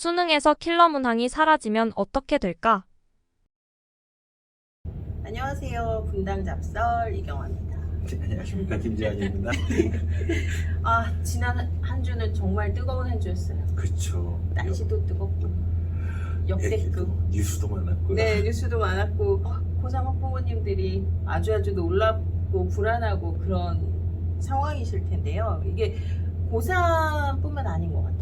수능에서 킬러 문항이 사라지면 어떻게 될까? 안녕하세요. 분당 잡설 이경화입니다. 안녕하십니까, 김지환입니다. 지난 한 주는 정말 뜨거운 한 주였어요. 그쵸. 날씨도 뜨겁고 역대급. 뉴스도 많았고요. 네, 뉴스도 많았고 고3 학부모님들이 아주 놀랍고 불안하고 그런 상황이실 텐데요. 이게 고3뿐만 아닌 것 같아요.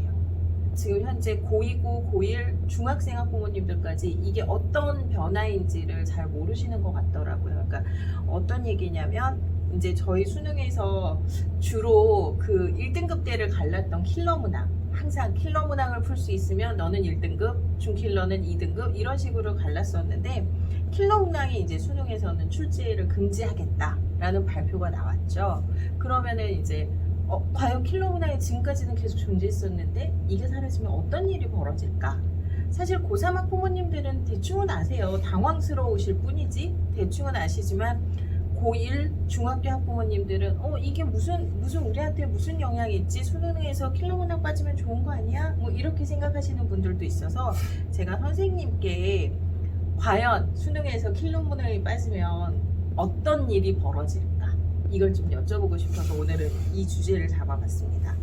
지금 현재 고2고 고1 중학생 학부모님들까지 이게 어떤 변화인지를 잘 모르시는 것 같더라고요. 그러니까 어떤 얘기냐면 이제 저희 수능에서 주로 그 1등급대를 갈랐던 킬러 문항, 항상 킬러 문항을 풀 수 있으면 너는 1등급, 중킬러는 2등급 이런 식으로 갈랐었는데 킬러 문항이 이제 수능에서는 출제를 금지하겠다라는 발표가 나왔죠. 그러면은 이제 과연 킬러 문항이 지금까지는 계속 존재했었는데 이게 사라지면 어떤 일이 벌어질까? 사실 고3 학부모님들은 대충은 아세요. 당황스러우실 뿐이지 대충은 아시지만 고1 중학교 학부모님들은 이게 무슨 우리한테 무슨 영향이 있지? 수능에서 킬러 문항 빠지면 좋은 거 아니야? 뭐 이렇게 생각하시는 분들도 있어서 제가 선생님께 과연 수능에서 킬러 문항이 빠지면 어떤 일이 벌어질까? 이걸 좀 여쭤보고 싶어서 오늘은 이 주제를 잡아봤습니다.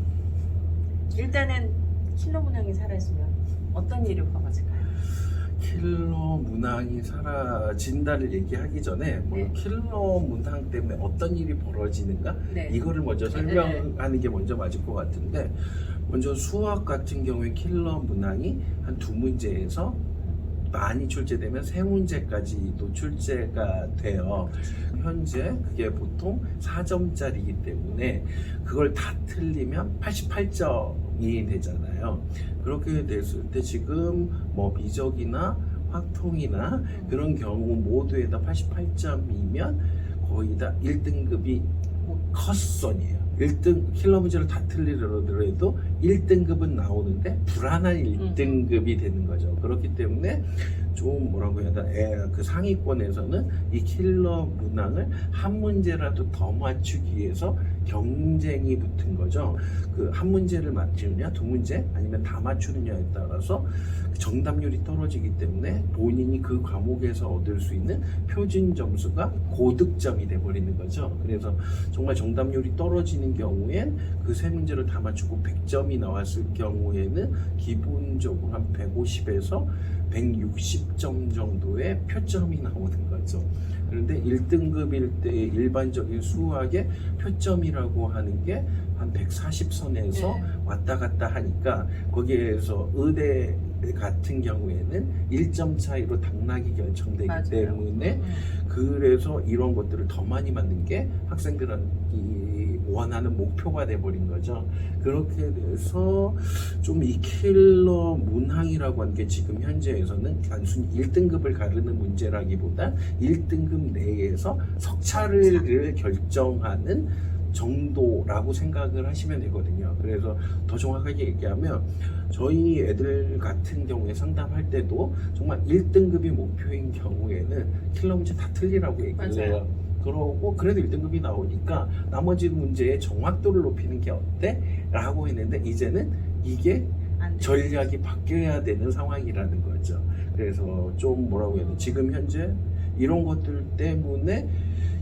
일단은 킬러 문항이 사라지면 어떤 일이 벌어질까요? 킬러 문항이 사라진다를 얘기하기 전에 네. 킬러 문항 때문에 어떤 일이 벌어지는가? 네. 이거를 먼저 설명하는 게 먼저 맞을 것 같은데, 먼저 수학 같은 경우에 킬러 문항이 한 두 문제에서 많이 출제되면 세 문제까지도 출제가 돼요. 현재 그게 보통 4점짜리이기 때문에 그걸 다 틀리면 88점이 되잖아요. 그렇게 됐을 때 지금 뭐 미적이나 확통이나 그런 경우 모두에다 88점이면 거의 다 1등급이 컷선이에요. 1등 킬러 문제를 다 틀리더라도 1등급은 나오는데 불안한 1등급이 되는 거죠. 그렇기 때문에 좀 뭐라고 해야 되나, 그 상위권에서는 이 킬러 문항을 한 문제라도 더 맞추기 위해서 경쟁이 붙은 거죠. 그 한 문제를 맞추느냐, 두 문제 아니면 다 맞추느냐에 따라서 정답률이 떨어지기 때문에 본인이 그 과목에서 얻을 수 있는 표준 점수가 고득점이 돼버리는 거죠. 그래서 정말 정답률이 떨어지는 경우엔 그 세 문제를 다 맞추고 100점이 나왔을 경우에는 기본적으로 한 150에서 160점 정도의 표점이 나오는 거죠. 그런데 1등급일 때 일반적인 수학의 표점이라고 하는 게 한 140선에서 왔다 갔다 하니까 거기에서 의대 같은 경우에는 1점 차이로 당락이 결정되기 맞아요. 때문에 그래서 이런 것들을 더 많이 만든 게 학생들이 원하는 목표가 돼버린 거죠. 그렇게 돼서 좀 이 킬러 문항이라고 하는 게 지금 현재에서는 단순히 1등급을 가르는 문제라기보다 1등급 내에서 석차를 결정하는 정도라고 생각을 하시면 되거든요. 그래서 더 정확하게 얘기하면 저희 애들 같은 경우에 상담할 때도 정말 1등급이 목표인 경우에는 킬러 문제 다 틀리라고 얘기를 해요. 그러고 그래도 1등급이 나오니까 나머지 문제의 정확도를 높이는 게 어때? 라고 했는데 이제는 이게 전략이 바뀌어야 되는 상황이라는 거죠. 그래서 좀 뭐라고 해야 돼? 지금 현재 이런 것들 때문에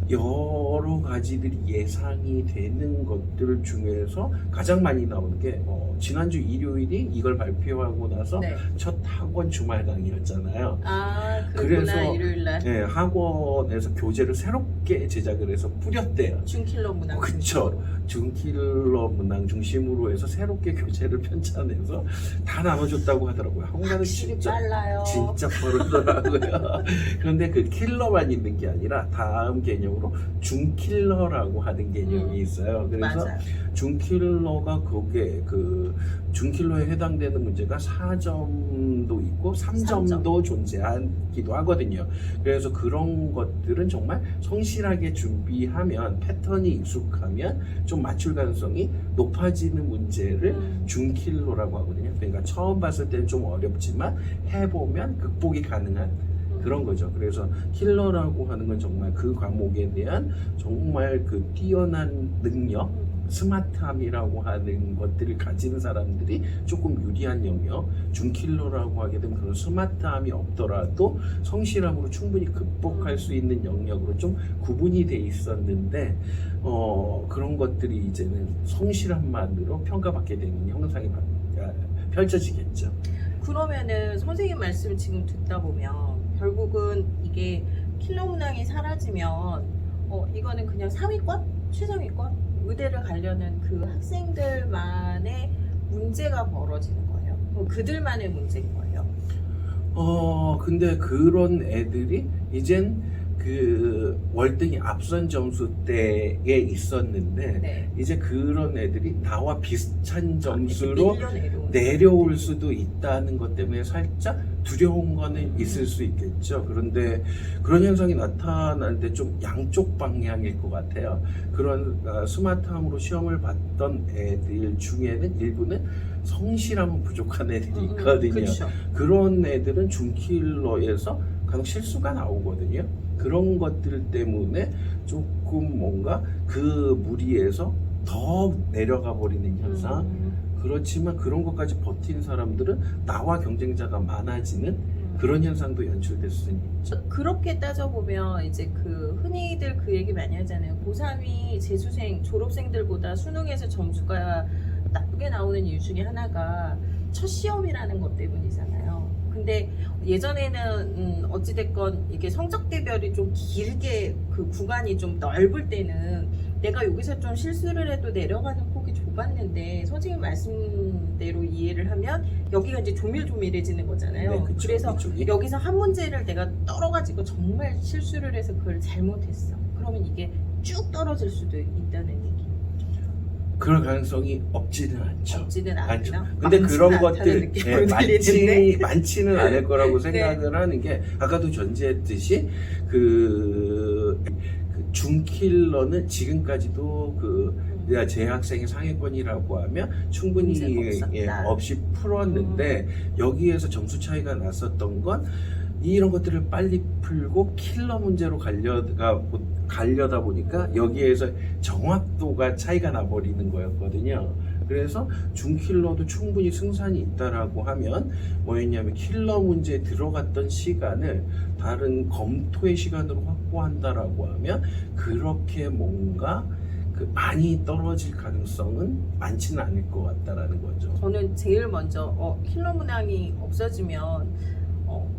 여러 가지들이 예상이 되는 것들 중에서 가장 많이 나오는 게 지난주 일요일이 이걸 발표하고 나서 첫 학원 주말 강의였잖아요. 그래서 일요일날 네, 학원에서 교재를 새롭게 제작을 해서 뿌렸대요. 중킬러 문항. 그쵸. 중킬러 문항 중심으로 해서 새롭게 교재를 편찬해서 다 나눠줬다고 하더라고요. 학원가는 진짜 빨라요. 진짜 빠르더라고요. 그런데 그 킬러만 있는 게 아니라 다음 개념으로 중킬러라고 하는 개념이 있어요. 그래서 맞아요. 중킬러가 그게 그 중킬러에 해당되는 문제가 4점도 있고 3점도 존재하기도 하거든요. 그래서 그런 것들은 정말 성실하게 준비하면 패턴이 익숙하면 좀 맞출 가능성이 높아지는 문제를 중킬러라고 하거든요. 그러니까 처음 봤을 때는 좀 어렵지만 해보면 극복이 가능한 그런 거죠. 그래서 킬러라고 하는 건 정말 그 과목에 대한 정말 그 뛰어난 능력, 스마트함이라고 하는 것들을 가진 사람들이 조금 유리한 영역, 중킬러라고 하게 되면 그런 스마트함이 없더라도 성실함으로 충분히 극복할 수 있는 영역으로 좀 구분이 돼 있었는데 그런 것들이 이제는 성실함만으로 평가받게 되는 형상이 펼쳐지겠죠. 그러면은 선생님 말씀 지금 듣다 보면 결국은 이게 킬러 문항이 사라지면 이거는 그냥 상위권, 최상위권 의대를 가려는 그 학생들만의 문제가 벌어지는 거예요. 그들만의 문제인 거예요. 근데 그런 애들이 이젠 그 월등히 앞선 점수 때에 있었는데 네. 이제 그런 애들이 나와 비슷한 점수로 밀려 내려올 수도 있다는 것 때문에 살짝 두려운 거는 있을 수 있겠죠. 그런데 그런 현상이 나타날 때 좀 양쪽 방향일 것 같아요. 그런 스마트함으로 시험을 봤던 애들 중에는 일부는 성실함은 부족한 애들이 있거든요. 그렇죠. 그런 애들은 중킬러에서 간혹 실수가 나오거든요. 그런 것들 때문에 조금 뭔가 그 무리에서 더 내려가 버리는 현상. 그렇지만 그런 것까지 버틴 사람들은 나와 경쟁자가 많아지는 그런 현상도 연출될 수는 있죠. 그렇게 따져보면 이제 그 흔히들 그 얘기 많이 하잖아요. 고3이 재수생, 졸업생들보다 수능에서 점수가 나쁘게 나오는 이유 중에 하나가 첫 시험이라는 것 때문이잖아요. 근데 예전에는 어찌됐건 이게 성적대별이 좀 길게 그 구간이 좀 넓을 때는 내가 여기서 좀 실수를 해도 내려가는 폭이 좁았는데 선생님 말씀대로 이해를 하면 여기가 이제 조밀조밀해지는 거잖아요. 네, 그쵸, 그래서 이쪽이. 여기서 한 문제를 내가 떨어가지고 정말 실수를 해서 그걸 잘못했어. 그러면 이게 쭉 떨어질 수도 있다는 얘기. 그럴 가능성이 없지는 않죠. 없지는 않죠. 않나? 근데 그런 많지는 것들 않다는 느낌으로 들리는데. 많지는 않을 거라고 네. 생각을 하는 게 아까도 전제했듯이 그 중킬러는 지금까지도 재학생의 상위권이라고 하면 충분히 문제가 없었다. 없이 풀었는데 여기에서 점수 차이가 났었던 건 이런 것들을 빨리 풀고 킬러 문제로 가려다 보니까 여기에서 정확도가 차이가 나버리는 거였거든요. 그래서 중킬러도 충분히 승산이 있다라고 하면 뭐였냐면 킬러 문제에 들어갔던 시간을 다른 검토의 시간으로 확보한다라고 하면 그렇게 뭔가 많이 떨어질 가능성은 많지는 않을 것 같다라는 거죠. 저는 제일 먼저 킬러 문항이 없어지면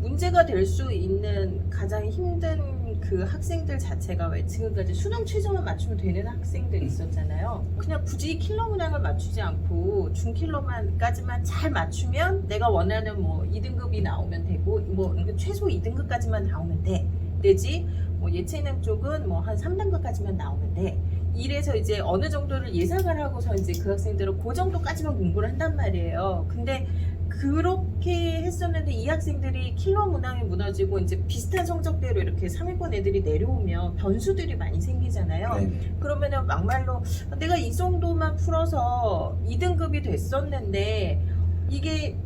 문제가 될 수 있는 가장 힘든 그 학생들 자체가 왜 지금까지 수능 최저만 맞추면 되는 학생들이 있었잖아요. 그냥 굳이 킬러 문항을 맞추지 않고 중킬러만까지만 잘 맞추면 내가 원하는 뭐 2등급이 나오면 되고 뭐 최소 2등급까지만 나오면 돼. 내지 뭐 예체능 쪽은 뭐 한 3등급까지만 나오면 돼. 이래서 이제 어느 정도를 예상을 하고서 이제 그 학생들은 그 정도까지만 공부를 한단 말이에요. 근데 그렇게 했었는데 이 학생들이 킬러 문항이 무너지고 이제 비슷한 성적대로 이렇게 상위권 애들이 내려오면 변수들이 많이 생기잖아요. 네네. 그러면은 막말로 내가 이 정도만 풀어서 2등급이 됐었는데 이게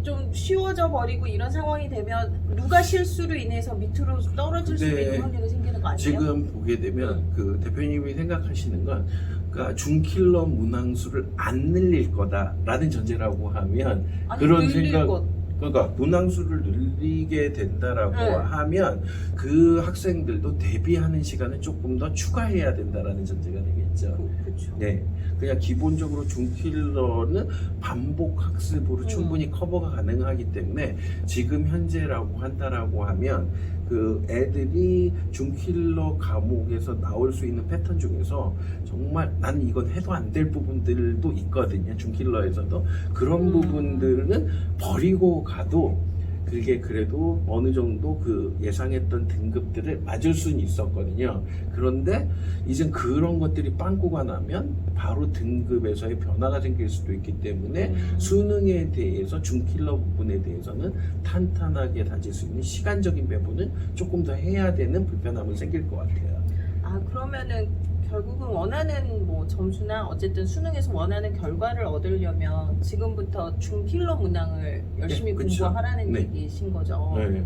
좀 쉬워져 버리고 이런 상황이 되면 누가 실수로 인해서 밑으로 떨어질 수 있는 확률이 생기는 거 아니에요? 지금 보게 되면 그 대표님이 생각하시는 건 그러니까 중킬러 문항수를 안 늘릴 거다라는 전제라고 하면 아니, 그런 늘릴 생각 것. 그러니까 문항수를 늘리게 된다라고 네. 하면 그 학생들도 대비하는 시간을 조금 더 추가해야 된다라는 전제가 되겠죠. 그렇죠. 네, 그냥 기본적으로 중킬러는 반복 학습으로 충분히 커버가 가능하기 때문에 지금 현재라고 한다라고 하면 그 애들이 중킬러 과목에서 나올 수 있는 패턴 중에서 정말 나는 이건 해도 안 될 부분들도 있거든요. 중킬러에서도 그런 부분들은 버리고 가도 그게 그래도 어느 정도 그 예상했던 등급들을 맞을 수는 있었거든요. 그런데 이제 그런 것들이 빵꾸가 나면 바로 등급에서의 변화가 생길 수도 있기 때문에 수능에 대해서 중킬러 부분에 대해서는 탄탄하게 다질 수 있는 시간적인 배분은 조금 더 해야 되는 불편함은 생길 것 같아요. 아, 그러면은 결국은 원하는 뭐 점수나 어쨌든 수능에서 원하는 결과를 얻으려면 지금부터 중킬러 문항을 열심히 네, 그쵸. 공부하라는 네. 얘기신 거죠. 네.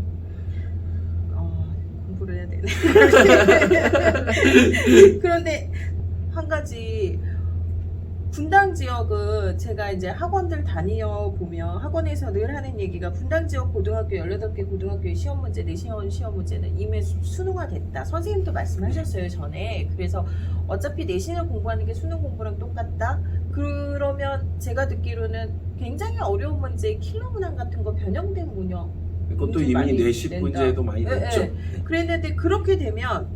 공부를 해야 되네. 그런데 한 가지 분당 지역은 제가 이제 학원들 다니어 보면 학원에서 늘 하는 얘기가 분당 지역 고등학교 18개 고등학교의 시험 문제, 내신 시험 문제는 이미 수능화 됐다. 선생님도 말씀하셨어요, 전에. 그래서 어차피 내신을 공부하는 게 수능 공부랑 똑같다. 그러면 제가 듣기로는 굉장히 어려운 문제, 킬러 문항 같은 거 변형된 문형. 그것도 문제 이미 많이 내신 낸다. 문제도 많이 네, 냈죠. 네. 그랬는데 그렇게 되면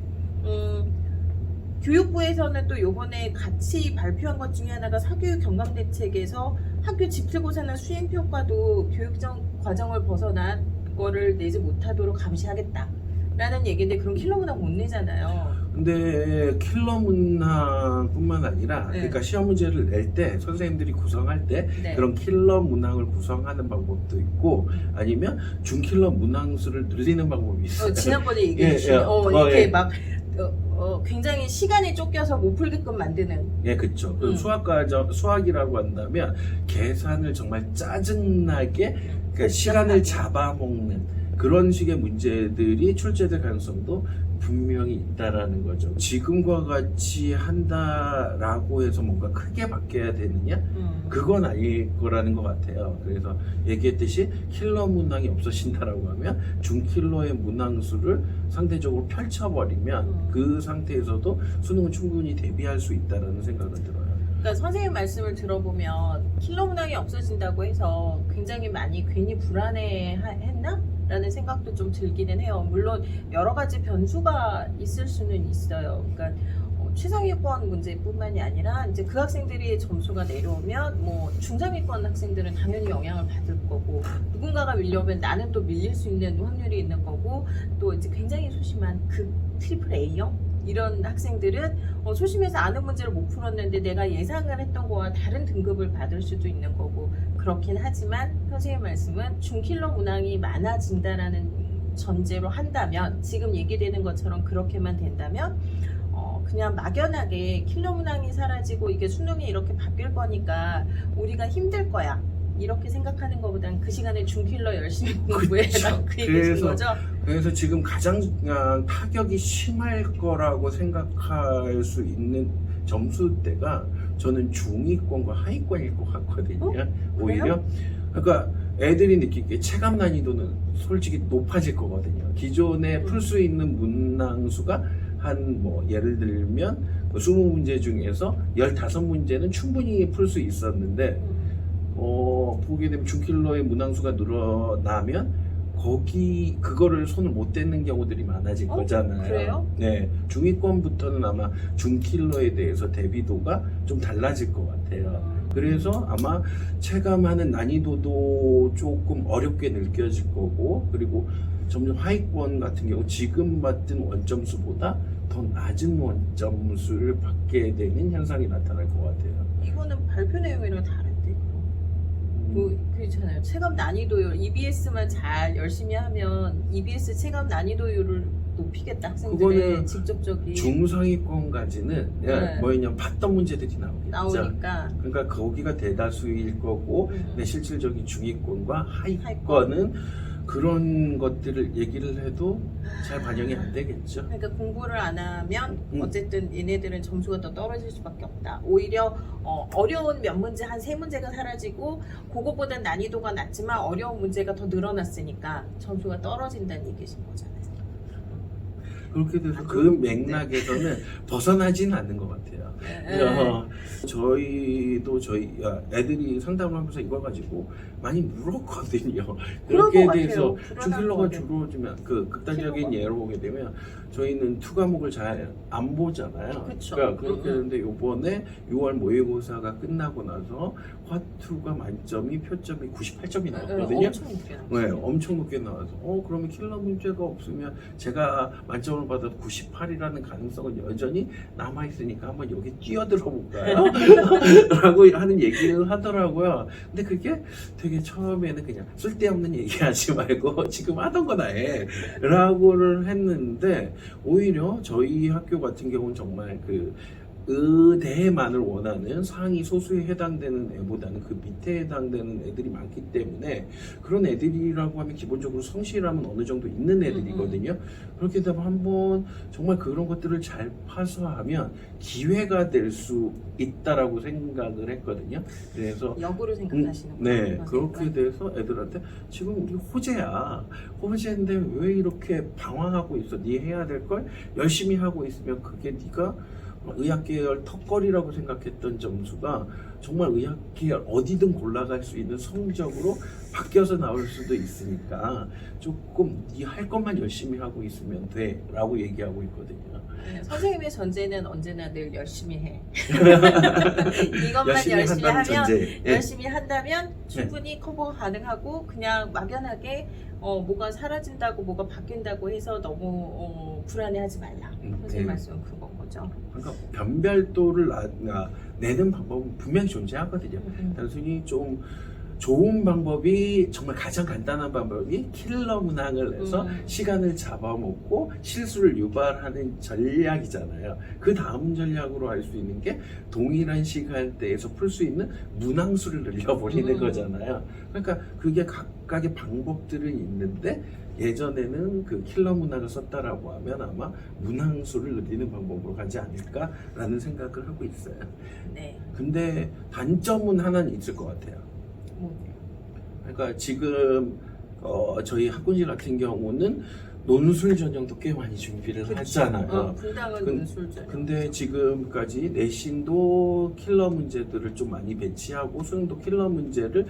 교육부에서는 또 요번에 같이 발표한 것 중에 하나가 사교육 경감대책에서 학교 집필고사나 수행평가도 교육적 과정을 벗어난 거를 내지 못하도록 감시하겠다라는 얘기인데 그럼 킬러 문항 못 내잖아요. 근데 킬러 문항뿐만 아니라 네. 그러니까 시험 문제를 낼 때 선생님들이 구성할 때 네. 그런 킬러 문항을 구성하는 방법도 있고 아니면 중킬러 문항 수를 늘리는 방법이 있어요. 지난번에 얘기해 예, 주신 예. 이렇게 예. 막 굉장히 시간이 쫓겨서 못 풀게끔 만드는. 예, 그렇죠. 그 수학이라고 한다면 계산을 정말 짜증나게 그러니까 시간을 잡아먹는 그런 식의 문제들이 출제될 가능성도 분명히 있다라는 거죠. 지금과 같이 한다라고 해서 뭔가 크게 바뀌어야 되느냐? 그건 아닐 거라는 것 같아요. 그래서 얘기했듯이 킬러 문항이 없어진다라고 하면 중킬러의 문항 수를 상대적으로 펼쳐버리면 그 상태에서도 수능은 충분히 대비할 수 있다라는 생각은 들어요. 그러니까 선생님 말씀을 들어보면 킬러 문항이 없어진다고 해서 굉장히 많이 괜히 불안해했나? 라는 생각도 좀 들기는 해요. 물론 여러 가지 변수가 있을 수는 있어요. 그러니까 최상위권 문제뿐만이 아니라 이제 그 학생들이 점수가 내려오면 뭐 중상위권 학생들은 당연히 영향을 받을 거고 누군가가 밀려오면 나는 또 밀릴 수 있는 확률이 있는 거고 또 이제 굉장히 소심한 그 트리플 A형 이런 학생들은 소심해서 아는 문제를 못 풀었는데 내가 예상을 했던 거와 다른 등급을 받을 수도 있는 거고 그렇긴 하지만 선생님 말씀은 중킬러 문항이 많아진다라는 전제로 한다면 지금 얘기되는 것처럼 그렇게만 된다면 그냥 막연하게 킬러 문항이 사라지고 이게 수능이 이렇게 바뀔 거니까 우리가 힘들 거야 이렇게 생각하는 것보다는 그 시간에 중킬러 열심히 공부해라 그 얘기신 거죠? 그래서 지금 가장 타격이 심할 거라고 생각할 수 있는 점수대가 저는 중위권과 하위권일 것 같거든요. 오히려 그러니까 애들이 느끼기에 체감 난이도는 솔직히 높아질 거거든요. 기존에 풀 수 있는 문항수가 한 뭐 예를 들면 20문제 중에서 15문제는 충분히 풀 수 있었는데 보게 되면 중킬러의 문항수가 늘어나면 그거를 손을 못 대는 경우들이 많아질 거잖아요. 그래요? 네, 중위권부터는 아마 중킬러에 대해서 대비도가 좀 달라질 것 같아요. 그래서 아마 체감하는 난이도도 조금 어렵게 느껴질 거고 그리고 점점 하위권 같은 경우 지금 받은 원점수보다 더 낮은 원점수를 받게 되는 현상이 나타날 것 같아요. 이거는 발표 내용이랑 다른데? 그렇잖아요. 체감 난이도율 EBS만 잘 열심히 하면 EBS 체감 난이도율을 높이겠다 학생들의 그거는 직접적인 중상위권까지는 네. 뭐냐면 봤던 문제들이 나오겠죠. 나오니까 그러니까 거기가 대다수일 거고 내 실질적인 중위권과 하위권은 그런 것들을 얘기를 해도 잘 반영이 안 되겠죠. 그러니까 공부를 안 하면 어쨌든 얘네들은 점수가 더 떨어질 수밖에 없다. 오히려 어려운 몇 문제 한 3문제가 사라지고 그것보다 난이도가 낮지만 어려운 문제가 더 늘어났으니까 점수가 떨어진다는 얘기신 거잖아요. 그렇게 돼서 그 맥락에서는 벗어나지는 않는 것 같아요. 저희도 애들이 상담을 하면서 이걸 가지고 많이 물었거든요. 그렇게 돼서 중킬러가 줄어들면 그 극단적인 예로 보게 되면 저희는 2과목을 잘 안 보잖아요. 그쵸. 그러니까 그렇게 되는데 요번에 6월 모의고사가 끝나고 나서 화2가 만점이 표점이 98점이 나왔거든요. 엄청 높게 나왔어요. 네, 엄청 높게 나와서 그러면 킬러 문제가 없으면 제가 만점을 받아서 98이라는 가능성은 여전히 남아있으니까 한번 여기 뛰어들어 볼까요? 라고 하는 얘기를 하더라고요. 근데 그게 되게 처음에는 그냥 쓸데없는 얘기 하지 말고 지금 하던 거나 해 라고를 했는데 오히려 저희 학교 같은 경우는 정말 의대만을 원하는 상위 소수에 해당되는 애보다는 그 밑에 해당되는 애들이 많기 때문에 그런 애들이라고 하면 기본적으로 성실함은 어느 정도 있는 애들이거든요. 그렇게 되면 한번 정말 그런 것들을 잘 파서하면 기회가 될 수 있다라고 생각을 했거든요. 그래서 역으로 생각하시는 네, 거예요? 그렇게 돼서 애들한테 지금 우리 호재인데 왜 이렇게 방황하고 있어? 네 해야 될 걸 열심히 하고 있으면 그게 네가 의학계열 턱걸이라고 생각했던 점수가 정말 의학계열 어디든 골라갈 수 있는 성적으로 바뀌어서 나올 수도 있으니까 조금 네 할 것만 열심히 하고 있으면 돼 라고 얘기하고 있거든요. 네, 선생님의 전제는 언제나 늘 열심히 해. 이것만 열심히 한다는 하면 전제. 예. 열심히 한다면 충분히 커버가 가능하고 그냥 막연하게 뭐가 사라진다고 뭐가 바뀐다고 해서 너무 불안해하지 말라. 선생님 네. 말씀은 그건 거죠. 그러니까 변별도를 내는 방법은 분명히 존재하거든요. 음. 단순히 좀 좋은 방법이 정말 가장 간단한 방법이 킬러 문항을 내서 시간을 잡아먹고 실수를 유발하는 전략이잖아요. 그 다음 전략으로 할 수 있는 게 동일한 시간대에서 풀 수 있는 문항수를 늘려버리는 거잖아요. 그러니까 그게 각각의 방법들은 있는데 예전에는 그 킬러 문항을 썼다라고 하면 아마 문항수를 늘리는 방법으로 가지 않을까라는 생각을 하고 있어요. 네. 근데 단점은 하나는 있을 것 같아요. 그러니까 지금 저희 학군질 같은 경우는 논술 전형도 꽤 많이 준비를 했잖아요. 분당은 논술 전형. 근데 지금까지 내신도 킬러 문제들을 좀 많이 배치하고 수능도 킬러 문제를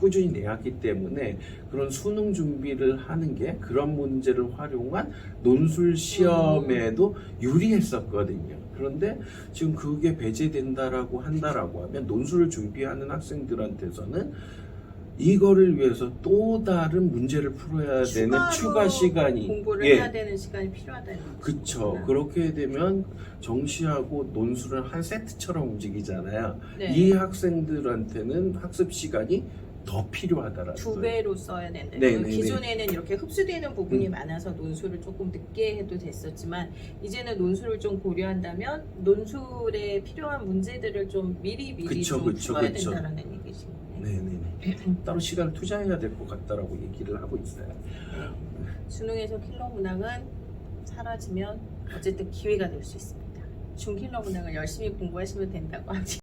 꾸준히 내왔기 때문에 그런 수능 준비를 하는 게 그런 문제를 활용한 논술 시험에도 유리했었거든요. 그런데 지금 그게 배제된다라고 한다라고 하면 논술을 준비하는 학생들한테서는 이거를 위해서 또 다른 문제를 풀어야 되는 추가 시간이 공부를 해야 되는 시간이 필요하다는 그쵸. 거구나. 그렇게 되면 정시하고 논술은 한 세트처럼 움직이잖아요. 네. 이 학생들한테는 학습 시간이 더 필요하다라는 두 배로 써야 된다. 네, 네, 기존에는 이렇게 흡수되는 부분이 많아서 논술을 조금 늦게 해도 됐었지만 이제는 논술을 좀 고려한다면 논술에 필요한 문제들을 좀 미리 좀 풀어야 된다는 얘기신 거예요. 네네네. 따로 시간을 투자해야 될 것 같다라고 얘기를 하고 있어요. 수능에서 킬러 문항은 사라지면 어쨌든 기회가 될 수 있습니다. 중킬러 문항을 열심히 공부하시면 된다고 하지